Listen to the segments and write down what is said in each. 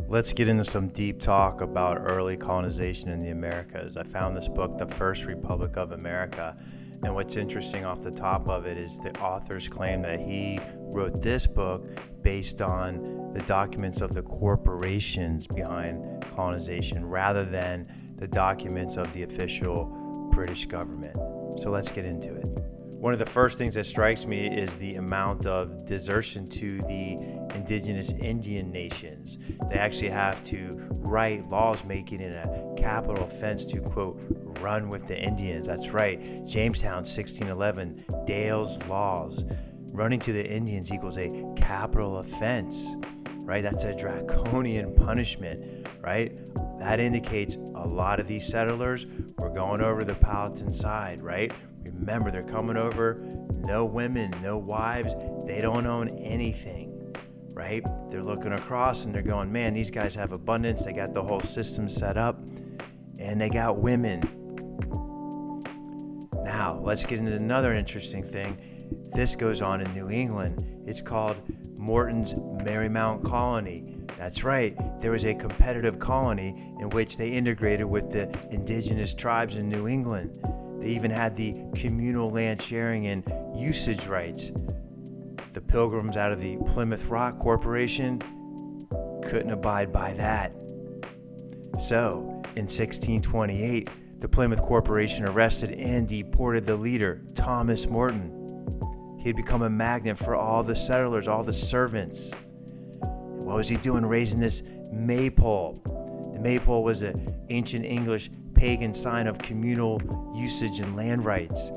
Let's get into some deep talk about early colonization in the Americas. I found this book, The First Republic of America, and what's interesting off the top of it is the authors claim that he wrote this book based on the documents of the corporations behind colonization rather than the documents of the official British government. So let's get into it. One of the first things that strikes me is the amount of desertion to the indigenous Indian nations. They actually have to write laws making it a capital offense to, quote, run with the Indians. That's right, Jamestown, 1611, Dale's laws. Running to the Indians equals a capital offense, right? That's a draconian punishment, right? That indicates a lot of these settlers were going over the Powhatan side, right? Remember, they're coming over, no women, no wives, they don't own anything, right? They're looking across and they're going, man, these guys have abundance, they got the whole system set up, and they got women. Now, let's get into another interesting thing. This goes on in New England. It's called Morton's Marymount Colony. That's right, there was a competitive colony in which they integrated with the indigenous tribes in New England. They even had the communal land sharing and usage rights. The Pilgrims out of the Plymouth Rock Corporation couldn't abide by that. So, in 1628, the Plymouth Corporation arrested and deported the leader, Thomas Morton. He had become a magnet for all the settlers, all the servants. What was he doing? Raising this maypole. The maypole was an ancient English pagan sign of communal usage and land rights.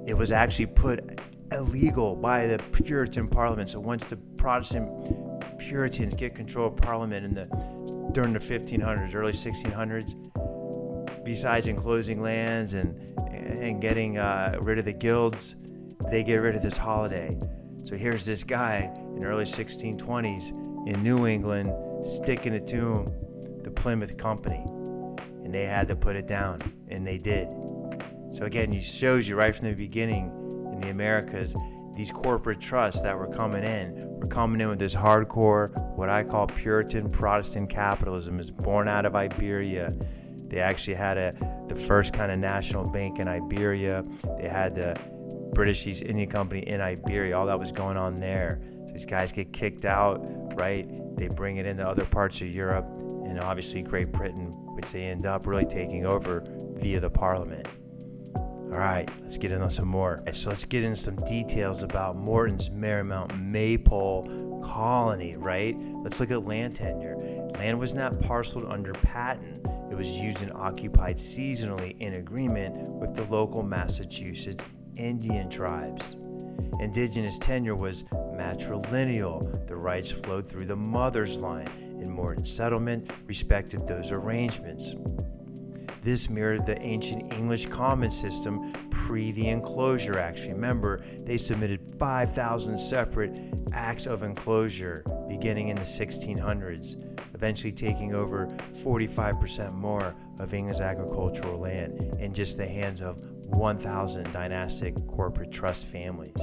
It was actually put illegal by the Puritan Parliament. So once the Protestant Puritans get control of Parliament during the 1500s, early 1600s, besides enclosing lands and getting rid of the guilds, they get rid of this holiday. So here's this guy in the early 1620s in New England sticking it to him, the Plymouth Company. And they had to put it down, and they did. So again, it shows you right from the beginning in the Americas, these corporate trusts that were coming in with this hardcore, what I call Puritan Protestant capitalism, is born out of Iberia. They actually had the first kind of national bank in Iberia. They had the British East India Company in Iberia. All that was going on there. These guys get kicked out, right? They bring it into other parts of Europe and obviously Great Britain, which they end up really taking over via the Parliament. All right, let's get into some more. So let's get into some details about Morton's Marymount Maypole Colony, right? Let's look at land tenure. Land was not parceled under patent. It was used and occupied seasonally in agreement with the local Massachusetts Indian tribes. Indigenous tenure was matrilineal. The rights flowed through the mother's line, and Morton's settlement respected those arrangements. This mirrored the ancient English common system pre the Enclosure Acts. Remember, they submitted 5,000 separate acts of enclosure beginning in the 1600s, eventually taking over 45% more of England's agricultural land in just the hands of 1,000 dynastic corporate trust families.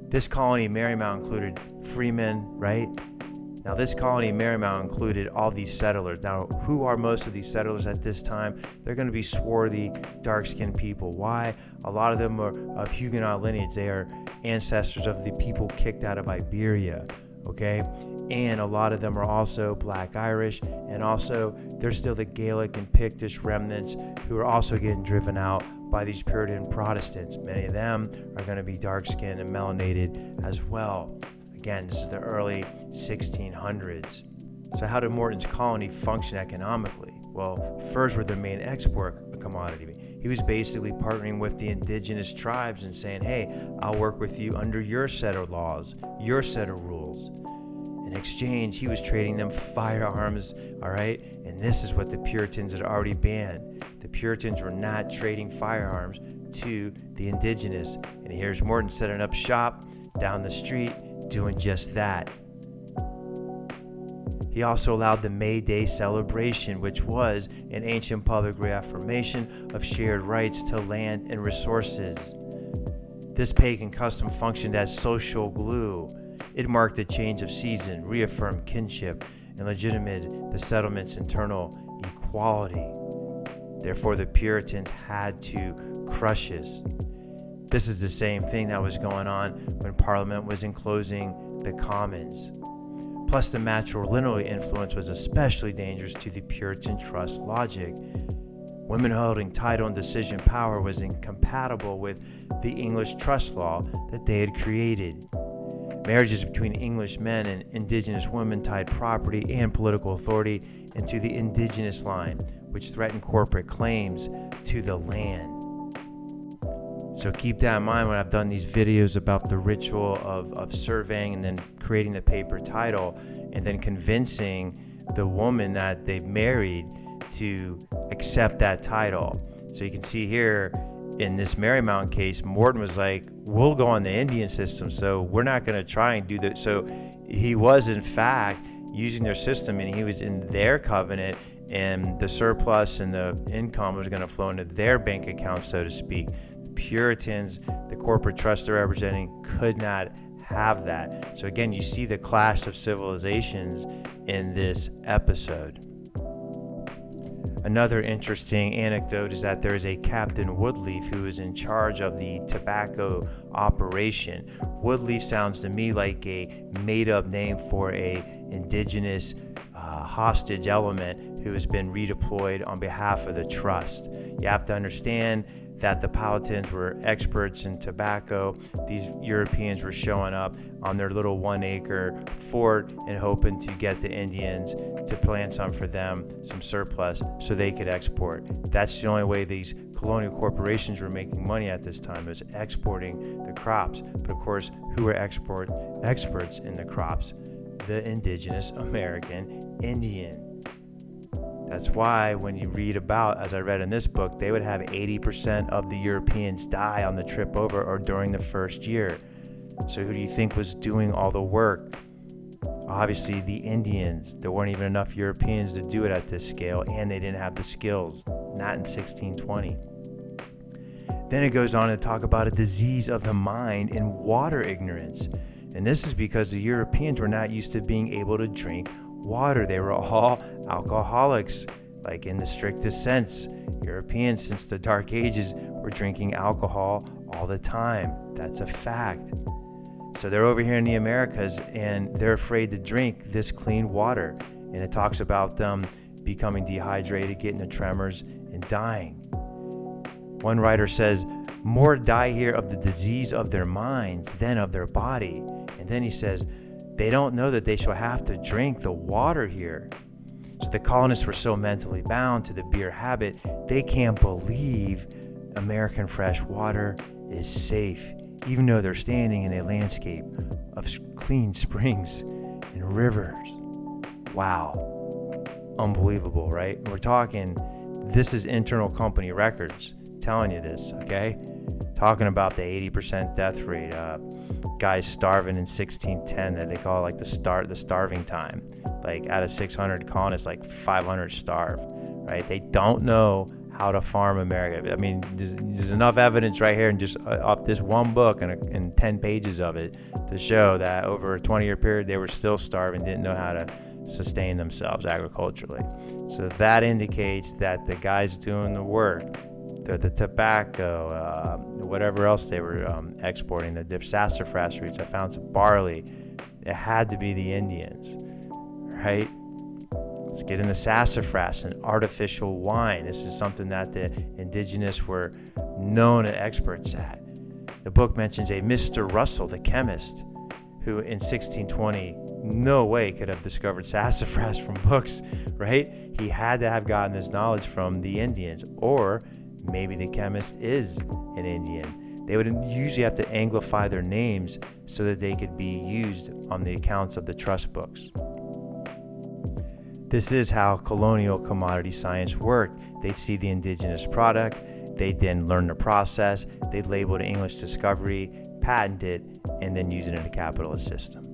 This colony, Marymount, included freemen, right? Now, this colony, Marymount, included all these settlers. Now, who are most of these settlers at this time? They're going to be swarthy, dark-skinned people. Why? A lot of them are of Huguenot lineage. They are ancestors of the people kicked out of Iberia, okay? And a lot of them are also Black Irish, and also there's still the Gaelic and Pictish remnants who are also getting driven out by these Puritan Protestants. Many of them are going to be dark-skinned and melanated as well. Again, this is the early 1600s. So how did Morton's colony function economically? Well, furs were their main export commodity. He was basically partnering with the indigenous tribes and saying, hey, I'll work with you under your set of laws, your set of rules. In exchange, he was trading them firearms, all right? And this is what the Puritans had already banned. The Puritans were not trading firearms to the indigenous. And here's Morton setting up shop down the street, doing just that. He also allowed the May Day celebration, which was an ancient public reaffirmation of shared rights to land and resources. This pagan custom functioned as social glue. It marked a change of season, reaffirmed kinship, and legitimated the settlement's internal equality. Therefore, the Puritans had to crush this. This is the same thing that was going on when Parliament was enclosing the Commons. Plus, the matrilineal influence was especially dangerous to the Puritan trust logic. Women holding title and decision power was incompatible with the English trust law that they had created. Marriages between English men and indigenous women tied property and political authority into the indigenous line, which threatened corporate claims to the land. So keep that in mind when I've done these videos about the ritual of surveying and then creating the paper title and then convincing the woman that they've married to accept that title. So you can see here in this Marymount case, Morton was like, we'll go on the Indian system, so we're not going to try and do that. So he was in fact using their system, and he was in their covenant, and the surplus and the income was going to flow into their bank account, so to speak. Puritans, the corporate trust they're representing, could not have that. So again, you see the clash of civilizations in this episode. Another interesting anecdote is that there is a Captain Woodleaf who is in charge of the tobacco operation. Woodleaf sounds to me like a made-up name for a indigenous hostage element who has been redeployed on behalf of the trust. You have to understand that the Powhatans were experts in tobacco. These Europeans were showing up on their little 1-acre fort and hoping to get the Indians to plant some for them, some surplus, so they could export. That's the only way these colonial corporations were making money at this time, was exporting the crops. But of course, who were experts in the crops? The indigenous American Indian. That's why when you read about, as I read in this book, they would have 80% of the Europeans die on the trip over or during the first year. So who do you think was doing all the work? Obviously the Indians. There weren't even enough Europeans to do it at this scale, and they didn't have the skills, not in 1620. Then it goes on to talk about a disease of the mind and water ignorance. And this is because the Europeans were not used to being able to drink water. They were all alcoholics, like in the strictest sense. Europeans, since the Dark Ages, were drinking alcohol all the time. That's a fact. So they're over here in the Americas, and they're afraid to drink this clean water. And it talks about them becoming dehydrated, getting the tremors, and dying. One writer says, more die here of the disease of their minds than of their body. And then he says, they don't know that they shall have to drink the water here. So the colonists were so mentally bound to the beer habit, they can't believe American fresh water is safe, even though they're standing in a landscape of clean springs and rivers. Wow. Unbelievable, right? We're talking, this is internal company records telling you this, okay? Talking about the 80% death rate, guys starving in 1610, that they call like the starving time. Like out of 600 colonists, like 500 starve, right? They don't know how to farm America. I mean, there's enough evidence right here, and just off this one book and 10 pages of it, to show that over a 20-year period, they were still starving, didn't know how to sustain themselves agriculturally. So that indicates that the guys doing the work, the tobacco, whatever else they were exporting, the sassafras roots, I found some barley, it had to be the Indians, right? Let's get into sassafras and artificial wine. This is something that the indigenous were known and experts at. The book mentions a Mr. Russell, the chemist, who in 1620 no way could have discovered sassafras from books, right? He had to have gotten this knowledge from the Indians, or maybe the chemist is an Indian. They would usually have to anglify their names so that they could be used on the accounts of the trust books. This is how colonial commodity science worked. They'd see the indigenous product, they'd then learn the process, they'd label the English discovery, patent it, and then use it in a capitalist system.